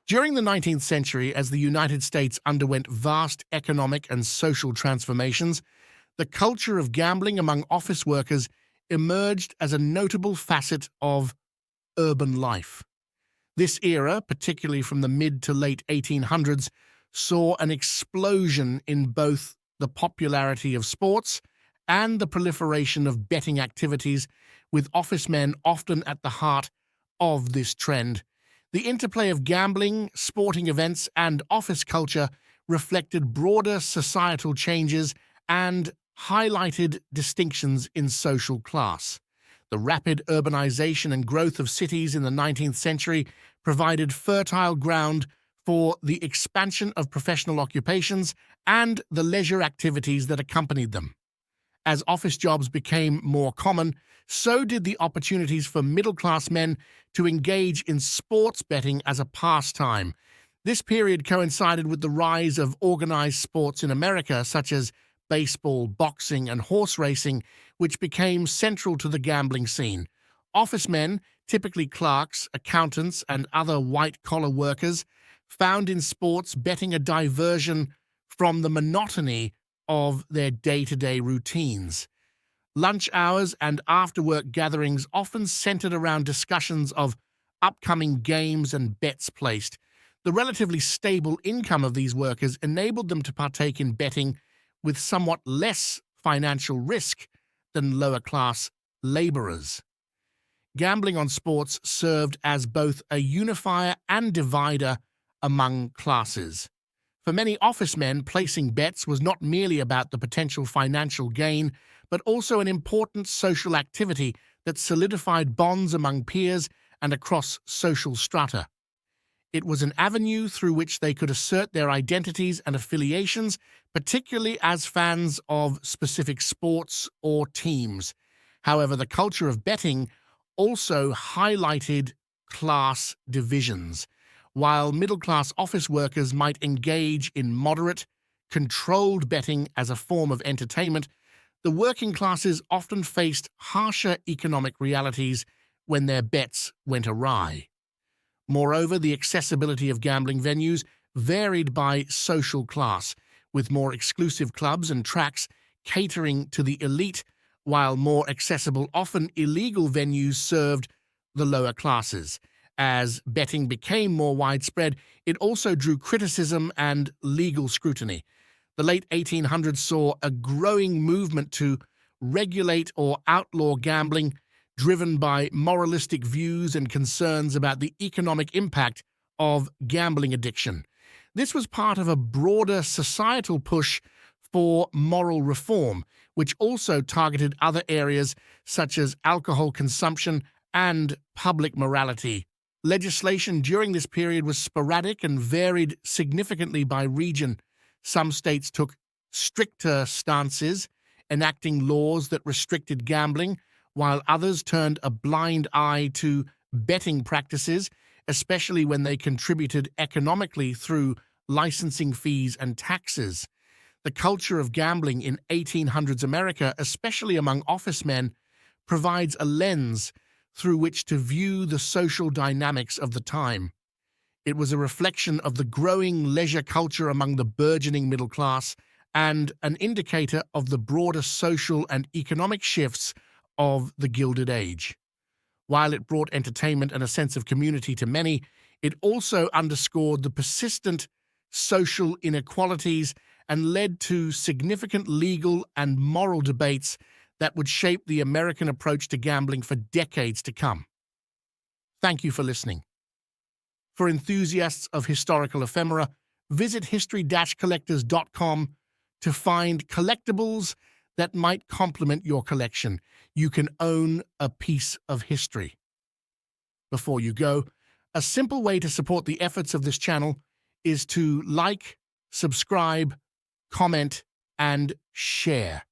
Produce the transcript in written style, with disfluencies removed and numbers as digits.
During the 19th century, as the United States underwent vast economic and social transformations, the culture of gambling among office workers emerged as a notable facet of urban life. This era, particularly from the mid to late 1800s, saw an explosion in both the popularity of sports and the proliferation of betting activities, with office men often at the heart of this trend. The interplay of gambling, sporting events, and office culture reflected broader societal changes and highlighted distinctions in social class. The rapid urbanization and growth of cities in the 19th century provided fertile ground for the expansion of professional occupations and the leisure activities that accompanied them. As office jobs became more common, so did the opportunities for middle-class men to engage in sports betting as a pastime. This period coincided with the rise of organized sports in America, such as baseball, boxing, and horse racing, which became central to the gambling scene. Office men, typically clerks, accountants, and other white-collar workers, found in sports betting a diversion from the monotony of their day-to-day routines. Lunch hours and after-work gatherings often centered around discussions of upcoming games and bets placed. The relatively stable income of these workers enabled them to partake in betting with somewhat less financial risk than lower-class laborers. Gambling on sports served as both a unifier and divider among classes. For many office men, placing bets was not merely about the potential financial gain, but also an important social activity that solidified bonds among peers and across social strata. It was an avenue through which they could assert their identities and affiliations, particularly as fans of specific sports or teams. However, the culture of betting also highlighted class divisions. While middle-class office workers might engage in moderate, controlled betting as a form of entertainment, the working classes often faced harsher economic realities when their bets went awry. Moreover, the accessibility of gambling venues varied by social class, with more exclusive clubs and tracks catering to the elite, while more accessible, often illegal venues served the lower classes. As betting became more widespread, it also drew criticism and legal scrutiny. The late 1800s saw a growing movement to regulate or outlaw gambling, driven by moralistic views and concerns about the economic impact of gambling addiction. This was part of a broader societal push for moral reform, which also targeted other areas such as alcohol consumption and public morality. Legislation during this period was sporadic and varied significantly by region. Some states took stricter stances, enacting laws that restricted gambling, while others turned a blind eye to betting practices, especially when they contributed economically through licensing fees and taxes. The culture of gambling in 1800s America, especially among office men, provides a lens through which to view the social dynamics of the time. It was a reflection of the growing leisure culture among the burgeoning middle class and an indicator of the broader social and economic shifts of the Gilded Age. While it brought entertainment and a sense of community to many, it also underscored the persistent social inequalities and led to significant legal and moral debates that would shape the American approach to gambling for decades to come. Thank you for listening. For enthusiasts of historical ephemera, visit history-collectors.com to find collectibles that might complement your collection. You can own a piece of history. Before you go, a simple way to support the efforts of this channel is to like, subscribe, comment, and share.